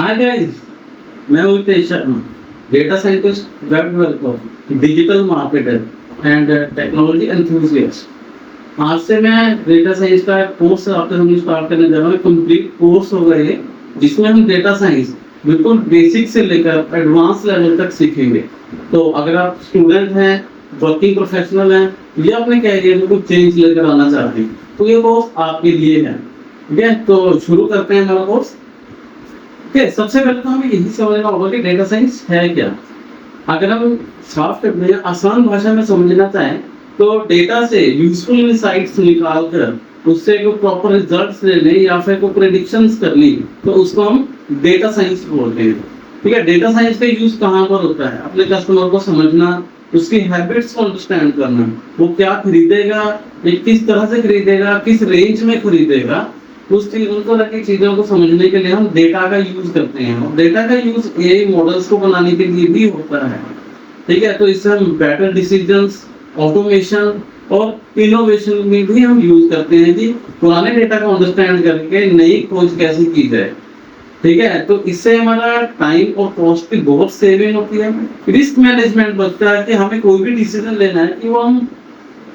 Hi guys, मैं हूँ Hitesh Sharma, data scientist, web developer, digital marketer and technology enthusiast. आज से मैं डेटा साइंस का एक कोर्स आपके सामने स्टार्ट करने जा रहा हूँ। कंप्लीट कोर्स होगा ये, जिसमें हम डेटा साइंस बिल्कुल बेसिक से लेकर एडवांस लेवल तक सीखेंगे। तो अगर आप स्टूडेंट हैं, वर्किंग प्रोफेशनल हैं या अपने कैरियर में कुछ चेंज लेकर आना चाहते हैं, तो ये कोर्स आपके लिए है। ठीक है, तो शुरू करते हैं हमारा कोर्स। ओके, सबसे पहले तो हमें यही समझना होगा कि डेटा साइंस है क्या। अगर हम साफ शब्द में आसान भाषा में समझना चाहें तो डेटा से यूजफुल इनसाइट्स निकाल कर उससे कोई प्रॉपर रिजल्ट्स लेने या फिर कोई प्रेडिक्शंस करनी, तो उसको हम डेटा साइंस बोलते हैं। ठीक है, डेटा साइंस का यूज कहाँ पर होता है? अपने कस्टमर को समझना, उसकी हैबिट्स को अंडरस्टैंड करना, वो क्या खरीदेगा, ये किस तरह से खरीदेगा, किस रेंज में खरीदेगा, उस चीज उनको रखी चीजों को समझने के लिए हम डेटा का यूज करते हैं। और डेटा का यूज एआई मॉडल्स को बनाने के लिए भी होता है। ठीक है, तो इससे हम बेटर डिसीजंस, ऑटोमेशन और इनोवेशन में भी हम यूज करते हैं कि पुराने डेटा को अंडरस्टैंड करके नई खोज कैसे की जाए। ठीक है, तो इससे हमारा टाइम और कॉस्ट की बहुत सेविंग होती है। रिस्क मैनेजमेंट बचता है कि हमें कोई भी डिसीजन लेना है कि वो हम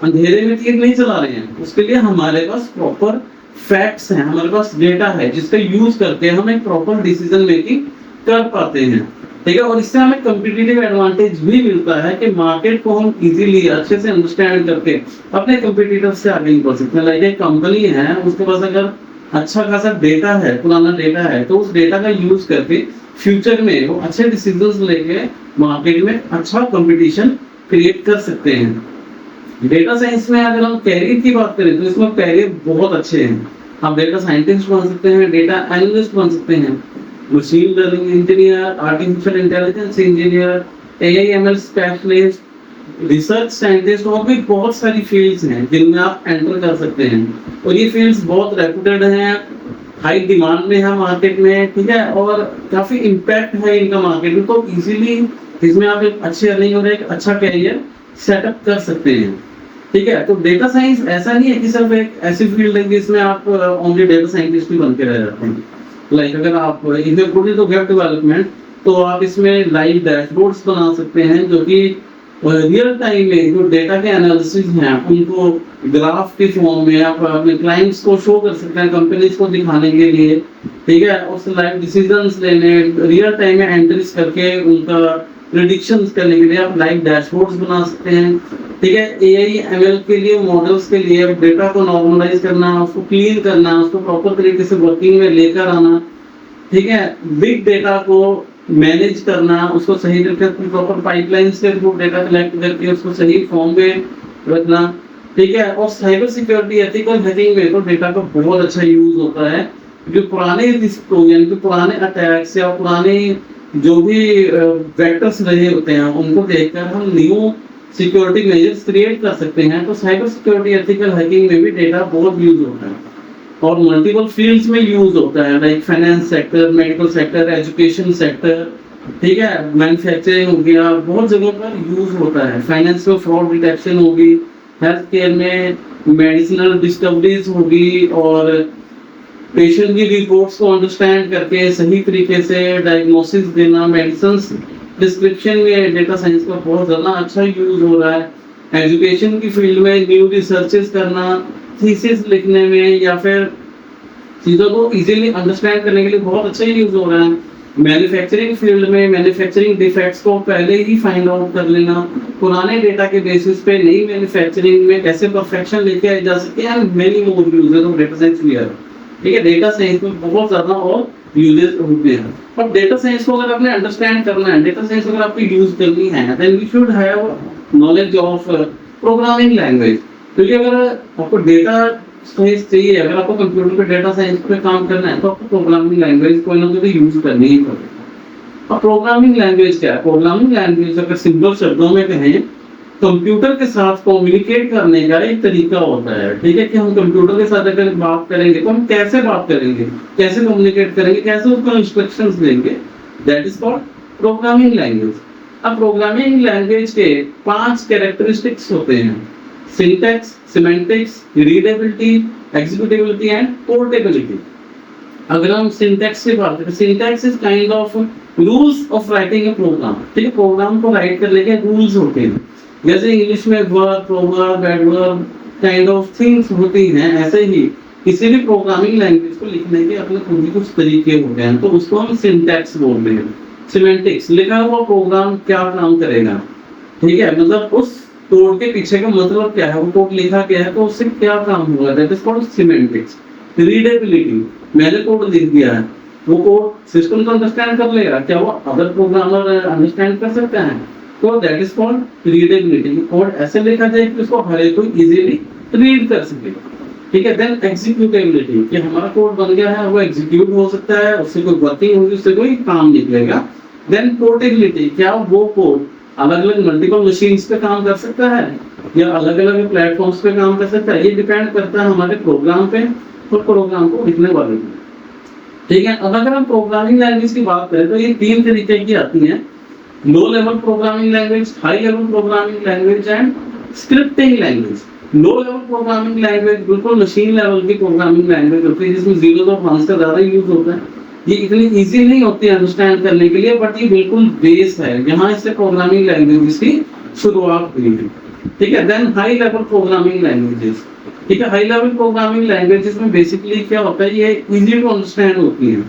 अंधेरे में तीर नहीं चला रहे हैं। उसके लिए हमारे पास प्रॉपर फैक्ट्स हैं, हमारे पास डेटा है जिसका यूज करके हम एक प्रॉपर डिसीजन मेकिंग कर पाते हैं। ठीक है, और इससे हमें कम्पिटिटिव एडवांटेज भी मिलता है कि मार्केट को हम इजीली अच्छे से अंडरस्टैंड करके अपने कंपटीटर्स से आगे बढ़ सकते हैं। लाइक एक कंपनी है, उसके पास अगर अच्छा खासा डेटा है, पुराना डेटा है, तो उस डेटा का यूज करके फ्यूचर में वो अच्छे डिसीजंस लेके मार्केट में अच्छा कंपटीशन क्रिएट कर सकते हैं। डेटा साइंस में अगर हम कैरियर की बात करें तो इसमें कैरियर बहुत अच्छे हैं। आप डेटा साइंटिस्ट बन सकते हैं, डेटा एनालिस्ट बन सकते हैं, machine learning engineer, artificial intelligence engineer, AI ML specialist, research scientist, और भी बहुत सारी फील्ड्स हैं जिनमें आप एंटर कर सकते हैं। और ये फील्ड्स बहुत रेप्यूटेड हैं, हाई डिमांड में है मार्केट में। ठीक है, और काफी इम्पैक्ट है इनका मार्केट में, तो इजीली इसमें आप एक अच्छी अर्निंग और एक अच्छा कैरियर सेटअप कर सकते हैं। ठीक है, तो डेटा साइंस ऐसा नहीं है कि सिर्फ एक ऐसी फील्ड है जिसमें आप ओनली डेटा साइंटिस्ट ही बन के रह जाते हैं। लाइक अगर आप इसमें पूरी तो वेब डेवलपमेंट, तो आप इसमें लाइव डैशबोर्ड्स बना सकते हैं जो कि रियल टाइम में जो डेटा के एनालिसिस हैं उनको ग्राफ के फॉर्म में आप अपने क्लाइंट्स को शो कर सकते हैं, कंपनीज को दिखाने के लिए। ठीक है, उससे लाइव डिसीजंस लेने, रियल टाइम में एंट्रीज करके उनका प्रेडिक्शंस करने के लिए आप लाइव डैशबोर्ड्स बना सकते हैं। ठीक है, एआई/एमएल के लिए, मॉडल्स के लिए डेटा को नॉर्मलाइज करना, उसको क्लीन करना, उसको प्रॉपर तरीके से वर्किंग में लेकर आना। ठीक है, बिग डेटा को मैनेज करना, उसको सही तरीके से प्रॉपर पाइपलाइंस के थ्रू डेटा कलेक्ट करके उसको सही फॉर्म में रखना। ठीक है, और साइबर सिक्योरिटी, एथिकल हैकिंग में तो डेटा का बहुत अच्छा यूज होता है। जो पुराने रिस्क यानी कि पुराने अटैक्स या पुराने जो भी वेक्टर्स रहे होते हैं उनको देखकर हम न्यू सिक्योरिटी मेजर्स क्रिएट कर सकते हैं। तो साइबर सिक्योरिटी, एथिकल हैकिंग में भी डेटा बहुत यूज होता है और मल्टीपल फील्ड्स में यूज होता है, like finance sector, medical sector, education sector. ठीक है, मैन्युफैक्चरिंग हो गया, बहुत जगहों पर यूज होता है। फाइनेंस में फ्रॉड डिटेक्शन होगी, हेल्थ केयर में मेडिसिनल डिस्कवरीज होगी, और पेशेंट की रिपोर्ट्स को अंडरस्टैंड करके सही तरीके से डायग्नोसिस देना, मेडिसिन डिस्क्रिप्शन में डेटा साइंस का बहुत ज़्यादा अच्छा यूज हो रहा है। एजुकेशन की फील्ड में न्यू रिसर्चेस करना, थीसिस लिखने में, या फिर चीज़ों को इजीली अंडरस्टैंड करने के लिए बहुत अच्छा यूज हो रहा है। मैन्युफैक्चरिंग फील्ड में मैन्युफैक्चरिंग डिफेक्ट्स को पहले ही फाइंड आउट कर लेना, पुराने डेटा के बेसिस पे नई मैन्युफैक्चरिंग में कैसे परफेक्शन लेके आए जा सके, and many more uses of data science we are. ठीक है, डेटा साइंस में बहुत ज्यादा और यूजेस होते हैं। पर डेटा साइंस को अगर आपने अंडरस्टैंड करना है, डेटा साइंस अगर आपको यूज करनी है, then we should have knowledge of programming language. क्योंकि अगर आपको डेटा साइंस चाहिए, अगर आपको कंप्यूटर पे डेटा साइंस पे काम करना है, तो आपको प्रोग्रामिंग लैंग्वेज कोई ना कोई यूज करनी ही पड़ेगी। अब प्रोग्रामिंग लैंग्वेज क्या है? प्रोग्रामिंग लैंग्वेज अगर सिंपल शब्दों में कहें, कंप्यूटर के साथ कम्युनिकेट करने का एक तरीका होता है। ठीक है, कि हम कंप्यूटर के साथ अगर बात करेंगे तो हम कैसे बात करेंगे, कैसे कम्युनिकेट करेंगे, कैसे उसको इंस्ट्रक्शंस देंगे, that is called programming language. अब प्रोग्रामिंग लैंग्वेज के 5 कैरेक्टरिस्टिक्स होते हैं: syntax, semantics, readability, executability and portability. अगर हम सिंटैक्स की बात करें, syntax is kind of rules of writing a program. ठीक है, प्रोग्राम को राइट करने के रूल्स होते हैं। जैसे इंग्लिश में verb, proverb, adverb kind of things होती हैं, ऐसे ही किसी भी प्रोग्रामिंग लैंग्वेज को लिखने के अपने खुद के कुछ तरीके होते हैं, तो उसको हम सिंटैक्स बोलते हैं। सिमेंटिक्स, लिखा हुआ प्रोग्राम क्या काम करेगा, ठीक है, मतलब उस कोड के पीछे का मतलब क्या है, वो कोड लिखा क्या है तो उससे क्या काम होगा, that is called semantics. Readability, मैंने कोड लिख दिया है, वो कोड सिस्टम तो अंडरस्टैंड कर लेगा, क्या वो अदर प्रोग्रामर अंडरस्टैंड कर सकते हैं, तो that is called readability. Code ऐसे लिखा जाए कि उसको हर एक कोई इजीली रीड कर सके। ठीक है, देन एग्जीक्यूटेबिलिटी, कि हमारा कोड बन गया है, वो एग्जीक्यूट हो सकता है, उससे कोई वर्किंग होगी, उससे कोई काम निकलेगा। देन पोर्टेबिलिटी, क्या वो कोड अलग अलग मल्टीपल मशीन्स पे काम कर सकता है या अलग अलग प्लेटफॉर्म्स पे काम कर सकता है, ये डिपेंड करता है हमारे प्रोग्राम पे और प्रोग्राम को लिखने वाले पे। ठीक है, अब अगर हम प्रोग्रामिंग लैंग्वेज की बात करें तो ये तीन तरीके की आती हैं, low level programming language, high level programming language and scripting language. Low level programming language बिल्कुल मशीन लेवल की प्रोग्रामिंग लैंग्वेज होती है, जिसमें जीरो और वंस का ज्यादा यूज होता है। ये इतनी इजी नहीं होती है अंडरस्टैंड करने के लिए, बट ये बिल्कुल बेस है, यहाँ इससे प्रोग्रामिंग लैंग्वेज की शुरुआत हुई है। ठीक है, then high level programming languages. ठीक है, हाई लेवल प्रोग्रामिंग लैंग्वेजेस में बेसिकली क्या होता है, ये इजी टू अंडरस्टैंड होती है।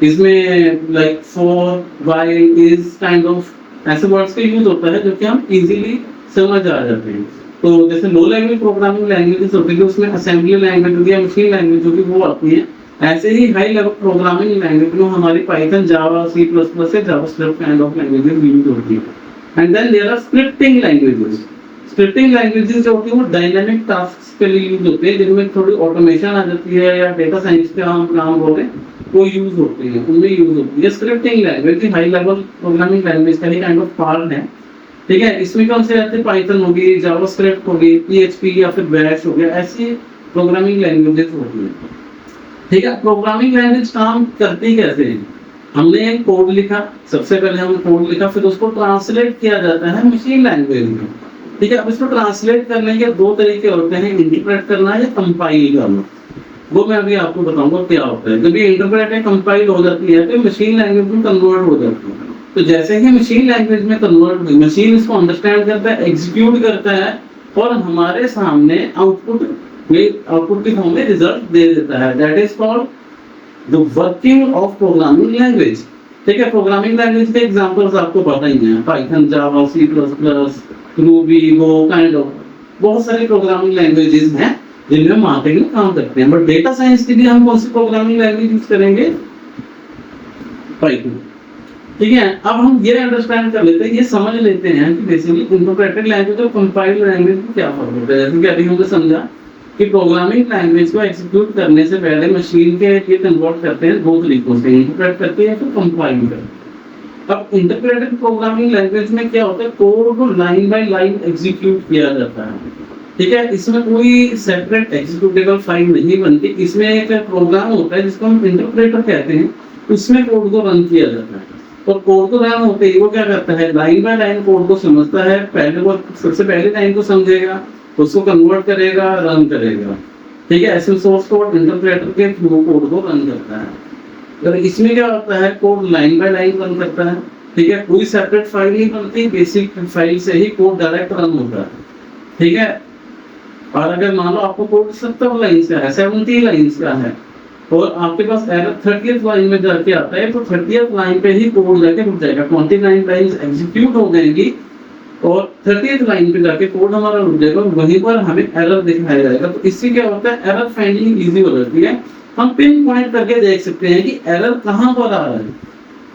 इसमें like for, while, is kind of ऐसे वर्ड्स का यूज होता है जो कि हम इजीली समझ आ जाते हैं। तो जैसे लो लेवल प्रोग्रामिंग लैंग्वेजेस होती है उसमें असेंबली लैंग्वेज होती है, मशीन लैंग्वेज होती है, वो आती है। ऐसे ही हाई लेवल प्रोग्रामिंग लैंग्वेज में हमारी Python, Java, C plus plus से JavaScript kind of languages use होती है। And then there are scripting languages. Scripting languages जो होती है वो डायनामिक टास्क के लिए यूज होते हैं, जिनमें थोड़ी ऑटोमेशन आ जाती है या डेटा साइंस के हम काम बोले वो यूज होते हैं, उनमें यूज होती है। Scripting language high level programming language का ही काइंड ऑफ पार्ट है। ठीक है, इसमें कौन से आते हैं, पाइथन होगी, जावास्क्रिप्ट होगी, पीएचपी या फिर बैश हो गया, ऐसी प्रोग्रामिंग लैंग्वेजेस होती है। ठीक है, प्रोग्रामिंग लैंग्वेज काम करती कैसे है, हमने एक कोड लिखा, सबसे पहले हमने कोड लिखा, फिर उसको ट्रांसलेट किया जाता है मशीन लैंग्वेज में। ठीक है, अब इसको ट्रांसलेट करने के दो तरीके होते हैं, इंटरप्रेट करना या कंपाइल करना। वो मैं अभी आपको बताऊंगा क्या होता है। जब ये इंटरप्रेट या कंपाइल हो जाती है तो मशीन लैंग्वेज में कन्वर्ट हो जाती है। तो जैसे ही मशीन लैंग्वेज में कन्वर्ट हुई, मशीन इसको अंडरस्टैंड करता है, एग्जीक्यूट करता है और हमारे सामने आउटपुट के फॉर्म में रिजल्ट दे देता है। That is called the working of programming language. ठीक है, प्रोग्रामिंग लैंग्वेज के एग्जांपल्स आपको पता ही हैं, Python, Java, C plus plus, Ruby, Go, kind of बहुत सारी प्रोग्रामिंग लैंग्वेजेस हैं जिनमें मार्केटिंग में काम करते हैं। बट डेटा साइंस के लिए हम कौन सी प्रोग्रामिंग लैंग्वेज यूज करेंगे, पाइथन। ठीक है, अब हम ये अंडरस्टैंड कर लेते हैं, ये समझ लेते हैं कि बेसिकली इंटरप्रेटेड लैंग्वेज और कंपाइल्ड लैंग्वेज में क्या फर्क होता है। जैसे कि अभी हमने समझा कि प्रोग्रामिंग लैंग्वेज को एग्जीक्यूट करने से पहले मशीन के लिए कन्वर्ट करते हैं दो तरीकों से, इंटरप्रेट करते हैं या फिर कंपाइल करते हैं। अब इंटरप्रेटेड प्रोग्रामिंग लैंग्वेज में क्या होता है, कोड को लाइन बाय लाइन एग्जीक्यूट किया जाता है। ठीक है, इसमें कोई सेपरेट एग्जीक्यूटेबल फाइल नहीं बनती, इसमें एक प्रोग्राम होता है जिसको हम इंटरप्रेटर कहते हैं, उसमें कोड को रन किया जाता है। और कोड को रन होते ही वो क्या करता है, लाइन बाय लाइन कोड को समझता है, पहले वो सबसे पहले लाइन को समझेगा, उसको कन्वर्ट करेगा, रन करेगा। ठीक है, ऐसे सोर्स कोड इंटरप्रेटर के थ्रू कोड को रन करता है। तो इसमें क्या होता है, code line by line run करता है। ठीक है, कोई सेपरेट फाइल नहीं बनती, बेसिक फाइल से ही कोड डायरेक्ट रन होता है। ठीक है, और अगर मान लो आपको कोड 70 लाइंस का है, 70 लाइंस का है और आपके पास एरर 30th लाइन में जाके आता है, तो 30th लाइन पे ही कोड जाके रुक जाएगा। 29 लाइंस एग्जीक्यूट हो जाएंगी और 30th लाइन पे जाके कोड हमारा रुक जाएगा, वहीं पर हमें एरर दिखाया जाएगा। तो इससे क्या होता है, एरर फाइंडिंग इजी हो जाती है, हम पिन पॉइंट करके देख सकते हैं कि एरर कहाँ पर आ रहा है।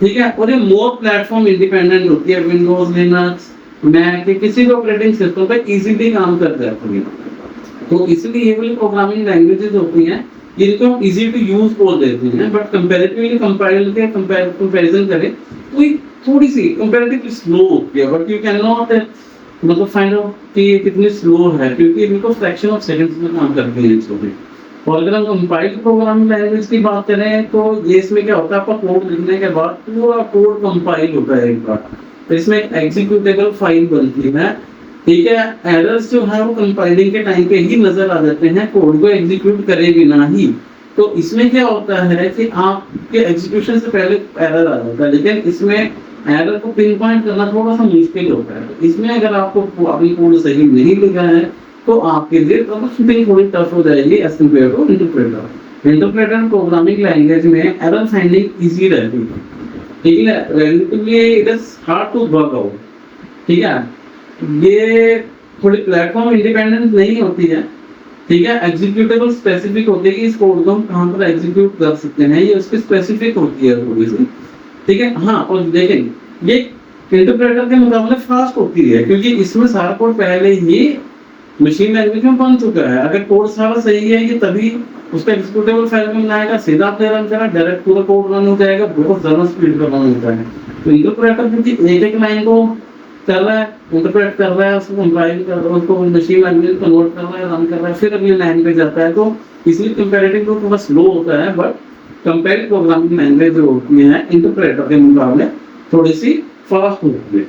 ठीक है, और ये मोर प्लेटफॉर्म इंडिपेंडेंट होती है, विंडोज, लिनक्स, मैक, किसी भी ऑपरेटिंग सिस्टम पे इजीली काम कर जाती है। तो इसलिए ये वाली प्रोग्रामिंग लैंग्वेजेस होती हैं जिनको हम इजी टू यूज बोल देते हैं, बट कंपैरेटिवली कंपाइल के कंपैरिजन करें तो ये थोड़ी सी कंपैरेटिवली स्लो होती है। बट यू कैन नॉट मतलब फाइंड आउट कि ये कितनी स्लो है, क्योंकि इनको फ्रैक्शन ऑफ सेकंड्स में काम करते हैं इसको। और अगर हम कंपाइल्ड प्रोग्रामिंग लैंग्वेज की बात करें तो ये इसमें क्या होता है, आपका कोड लिखने के बाद पूरा कोड कंपाइल होता है एक बार, तो इसमें एक एग्जीक्यूटेबल फाइल बनती है। ठीक है, एरर्स जो है वो कंपाइलिंग के टाइम पे ही नजर आ जाते हैं, कोड को एग्जीक्यूट करे बिना ही। तो इसमें क्या होता है कि आपके एग्जीक्यूशन से पहले एरर आ जाता है, लेकिन इसमें एरर को पिन पॉइंट करना थोड़ा सा मुश्किल होता है। तो इसमें अगर आपको अपनी कोड सही नहीं लिखा है तो आपके लिए ट्रबल शूटिंग थोड़ी टफ हो जाएगी as compare to interpreter. Interpreter programming language में एरर फाइंडिंग इजी रहती है, ठीक है, relatively it is hard to work out, ठीक है। ये थोड़ी प्लेटफॉर्म इंडिपेंडेंस नहीं होती है, ठीक है, एग्जीक्यूटेबल स्पेसिफिक होती है कि इस कोड को हम कहाँ पर एग्जीक्यूट कर सकते हैं, ये उसकी स्पेसिफिक होती है थोड़ी सी, ठीक है। हाँ, और देखें ये इंटरप्रेटर के मुकाबले फास्ट होती है क्योंकि इसमें सारा कोड पहले ही मशीन लैंग्वेज में बन चुका है। अगर कोड सारा सही है ये तभी उसका एग्जीक्यूटेबल फाइल में आएगा, सीधा आपने रन करा, डायरेक्ट पूरा कोड रन हो जाएगा, बहुत ज्यादा स्पीड का रन होता है। तो इंटरप्रेटर क्योंकि एक एक लाइन को कर रहा है, इंटरप्रेट कर रहा है, उसको कंपाइल कर रहा है, उसको मशीन लैंग्वेज कन्वर्ट कर रहा है, रन कर रहा है, फिर अगली लाइन पे जाता है, तो इसलिए कंपैरेटिव तो थोड़ा स्लो होता है, बट कंपेयर प्रोग्रामिंग लैंग्वेज जो होती है इंटरप्रेटर के मुकाबले थोड़ी सी फास्ट होती है,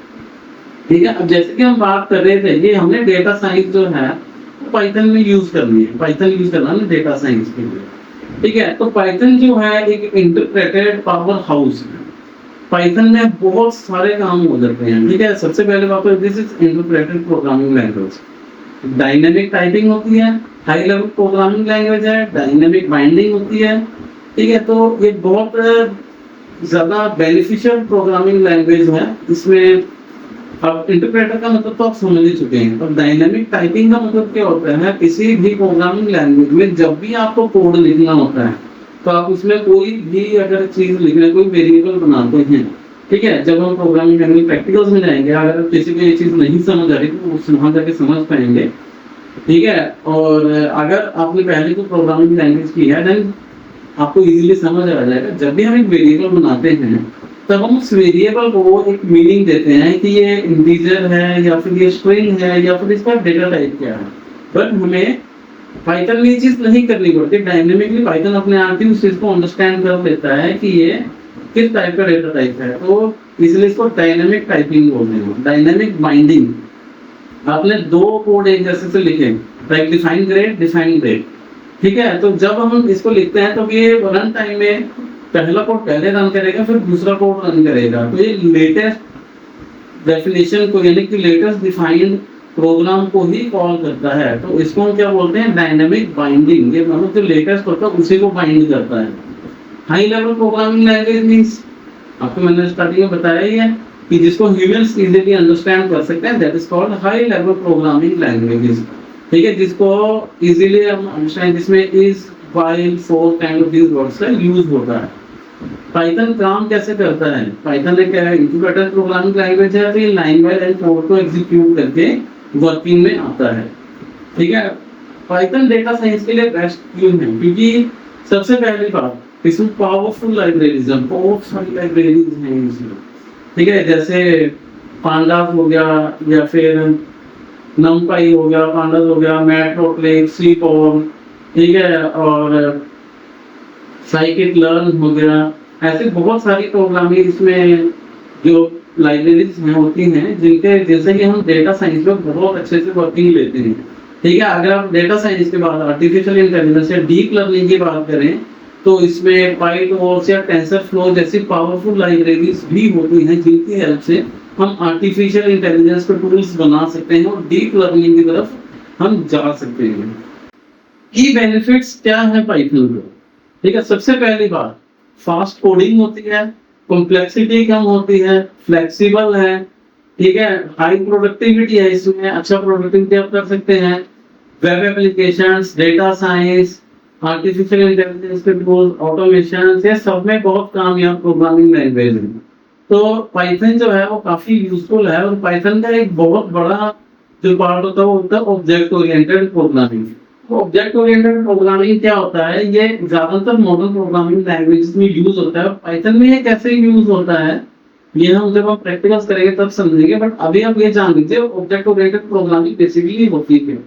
ठीक है। अब जैसे कि हम बात कर रहे थे, ये हमने डेटा साइंस जो है पाइथन में यूज करनी है, पाइथन यूज करना है डेटा साइंस के लिए, ठीक है। तो पाइथन जो है एक इंटरप्रेटेड पावर हाउस है, पाइथन में बहुत सारे काम हो जाते हैं, ठीक है। सबसे पहले बात है this is interpreted programming language. Dynamic typing होती है, हाई लेवल प्रोग्रामिंग लैंग्वेज है, डायनेमिक बाइंडिंग होती है, ठीक है। तो ये बहुत ज्यादा बेनिफिशियल प्रोग्रामिंग लैंग्वेज है। इसमें अब इंटरप्रेटर का मतलब तो आप समझ ही चुके हैं। अब डायनेमिक टाइपिंग का मतलब क्या होता है, किसी भी प्रोग्रामिंग लैंग्वेज में जब भी आपको कोड लिखना होता है तो आप उसमें कोई भी अगर चीज लिखना, कोई वेरिएबल बनाते हैं, ठीक है। जब हम प्रोग्रामिंग लैंग्वेज प्रैक्टिकल्स में जाएंगे, अगर किसी को ये चीज नहीं समझ आ रही तो वहां जाके समझ पाएंगे, ठीक है। और अगर आपने पहले को प्रोग्रामिंग लैंग्वेज की है देन आपको इजीली समझ आ जाएगा। जब भी हम एक वेरिएबल बनाते हैं तब हम उस वेरिएबल को एक मीनिंग देते हैं कि ये इंटीजर है या फिर ये स्ट्रिंग है या फिर इसका डेटा टाइप क्या है। बट हमें पाइथन में ये चीज नहीं करनी पड़ती, डायनेमिकली पाइथन अपने आप ही उस चीज को अंडरस्टैंड कर लेता है कि ये किस टाइप का डेटा टाइप है, तो इसलिए इसको डायनेमिक टाइपिंग बोलते हैं। डायनेमिक बाइंडिंग, आपने दो कोड एक जैसे से लिखे, like define grade, define grade, ठीक है। तो जब हम इसको लिखते हैं तो ये रन टाइम में पहला कोड पहले रन करेगा, फिर दूसरा कोड रन करेगा। तो ये लेटेस्ट डेफिनेशन को यानी कि लेटेस्ट डिफाइंड प्रोग्राम को ही कॉल करता है। तो इसको हम क्या बोलते हैं, डायनेमिक बाइंडिंग। ये मतलब जो लेटेस्ट होता है उसी को बाइंड करता है। High level programming language means आपको मैंने स्टार्टिंग में बताया ही है कि जिसको ह्यूमंस इजीली अंडरस्टैंड कर सकते हैं, that is called high level programming languages, ठीक है। जिसको इजीली हम अंडरस्टैंड, जिसमें is, while, for kind of this words का यूज होता है। पाइथन काम कैसे करता है, पाइथन एक इंटरप्रेटेड प्रोग्रामिंग लैंग्वेज है, तो ये लाइन बाय लाइन कोड को एग्जीक्यूट करके वर्किंग में आता है, ठीक है। पाइथन डेटा साइंस के लिए बेस्ट क्यों है, क्योंकि सबसे पहली बात इसमें पावरफुल लाइब्रेरीज हैं, बहुत सारी लाइब्रेरीज हैं इसमें, ठीक है। जैसे पांडास हो गया या फिर नमपाई हो गया, पांडास हो गया, मैटप्लोट्लिब, सीपॉल, ठीक है, और साइकिट लर्न हो गया। ऐसे बहुत सारी प्रोग्रामिंग इसमें जो लाइब्रेरीज हैं होती हैं, जिनके जैसे कि हम डेटा साइंस में बहुत अच्छे से वर्किंग लेते हैं, ठीक है। अगर आप डेटा साइंस के बाद आर्टिफिशियल इंटेलिजेंस या डीप लर्निंग की बात करें तो इसमें पाइटॉर्च या टेंसरफ्लो जैसी पावरफुल लाइब्रेरीज भी होती हैं, जिनकी हेल्प से हम आर्टिफिशियल इंटेलिजेंस पे टूल्स बना सकते हैं और डीप लर्निंग की तरफ हम जा सकते हैं। की बेनिफिट्स क्या है पाइथन के, ठीक है। सबसे पहली बात फास्ट कोडिंग होती है, कॉम्प्लेक्सिटी कम होती है, फ्लेक्सिबल है, ठीक है, हाई प्रोडक्टिविटी है, इसमें अच्छा प्रोडक्टिविटी आप कर सकते हैं। Web applications, data science, artificial intelligence के टूल्स, ऑटोमेशन, ये सब में बहुत कामयाब प्रोग्रामिंग लैंग्वेज है। तो पाइथन जो है वो काफी यूजफुल है। और पाइथन का एक बहुत बड़ा जो पार्ट होता है वो होता है object oriented programming. Object oriented programming क्या होता है, ये ज्यादातर मॉडर्न प्रोग्रामिंग लैंग्वेजेस में यूज होता है। पाइथन में ये कैसे यूज होता है ये हम जब हम प्रैक्टिकल्स करेंगे तब समझेंगे, बट अभी आप ये जान लीजिए ऑब्जेक्ट ओरिएंटेड प्रोग्रामिंग बेसिकली होती है,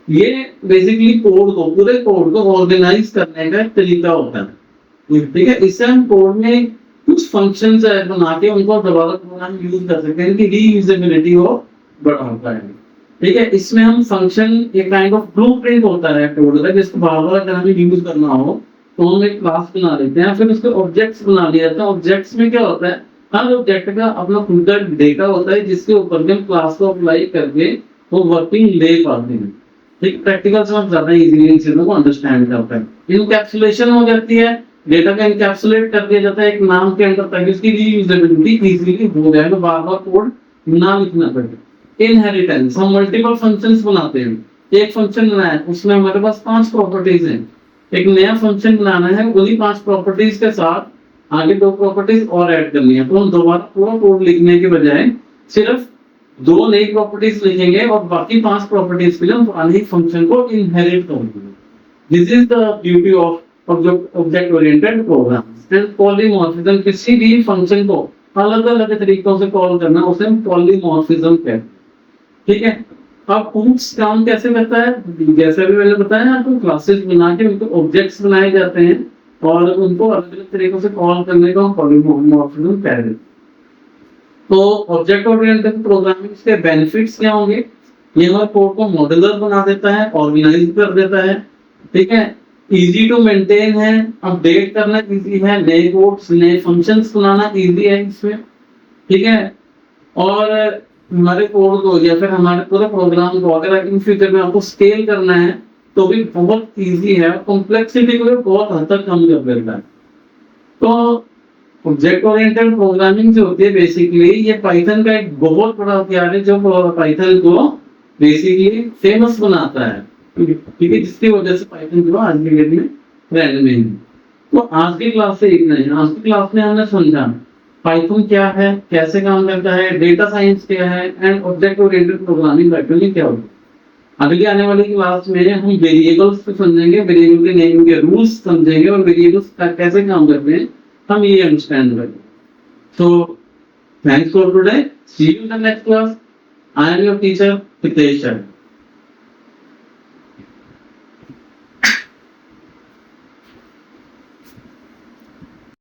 ये बेसिकली कोड को, पूरे कोड को ऑर्गेनाइज करने का एक तरीका होता है, ठीक है। इससे हम कोड में कुछ फंक्शंस बना के उनको दोबारा प्रोग्राम यूज कर सकते हैं कि रीयूजेबिलिटी हो बढ़ाता है, ठीक है। इसमें हम फंक्शन एक काइंड ऑफ ब्लूप्रिंट होता है कोड का, जिसको बार बार अगर हमें यूज करना हो तो हम एक क्लास बना लेते हैं, फिर उसके ऑब्जेक्ट्स बना लिए जाते हैं। ऑब्जेक्ट्स में क्या होता है, हर ऑब्जेक्ट का अपना खुद का डेटा होता है जिसके ऊपर हम क्लास को अप्लाई करके वो वर्किंग ले पाते हैं। ठीक, प्रैक्टिकल से हम ज्यादा इजीली इन चीजों को अंडरस्टैंड करते हैं। इनकैप्सुलेशन हो जाती है, डेटा का इनकैप्सुलेट कर दिया जाता है एक नाम के अंदर ताकि उसकी रीयूजेबिलिटी इजीली हो जाए, तो बार बार कोड ना लिखना पड़े। इनहेरिटेंस, हम मल्टीपल फंक्शंस बनाते हैं। एक फंक्शन बनाया है, उसमें हमारे पास 5 प्रॉपर्टीज हैं, एक नया फंक्शन बनाना है, उन्हीं 5 प्रॉपर्टीज के साथ आगे 2 प्रॉपर्टीज और ऐड करनी है। तो हम दोबारा पूरा कोड लिखने के बजाय सिर्फ 2 नई प्रॉपर्टीज लिखेंगे और बाकी 5 प्रॉपर्टीज के लिए हम पुराने फंक्शन को इनहेरिट करेंगे। This is the beauty of object oriented program. Polymorphism, किसी भी फंक्शन को अलग अलग तरीकों से कॉल करना, उसे हम पॉलीमॉर्फिज्म कहते हैं। ठीक है, अब पूछ काम कैसे करता है, जैसे भी मैंने बताया आपको, क्लासेस बना के उनको ऑब्जेक्ट्स बनाए जाते हैं और उनको अलग अलग तरीकों से कॉल करने को हम पॉलीमॉर्फिज्म कहते हैं। तो ऑब्जेक्ट ओरिएंटेड प्रोग्रामिंग के बेनिफिट्स क्या होंगे, ये हमारे कोड को मॉड्यूलर बना देता है, ऑर्गेनाइज कर देता है। ठीक है, इजी टू मेंटेन है, अपडेट करना इजी है, नए कोड्स नए फंक्शंस बनाना इजी है इसमें। ठीक है, और हमारे कोड को या फिर हमारे पूरे प्रोग्राम को अगर इन फ्यूचर में आपको स्केल करना है तो भी बहुत इजी है, कॉम्प्लेक्सिटी को भी बहुत हद तक कम कर देता है। तो ऑब्जेक्ट ओरिएंटेड प्रोग्रामिंग जो होती है बेसिकली ये पाइथन का एक बहुत बड़ा हथियार है जो पाइथन को बेसिकली फेमस बनाता है। ठीक है, जिसकी वजह से पाइथन जो आज की डेट में ट्रेंड में है। तो आज की क्लास से इतना ही। आज की क्लास में हमने समझा पाइथन क्या है, कैसे काम करता है, डेटा साइंस क्या है and object oriented programming actually क्या होता है। अगली आने वाली क्लास में हम वेरिएबल्स को समझेंगे, वेरिएबल के नेम के रूल्स समझेंगे और वेरिएबल्स कैसे काम करते हैं हम ये अंडरस्टैंड करेंगे। So, thanks for today. See you in the next class. I am your teacher, Hitesh Sharma.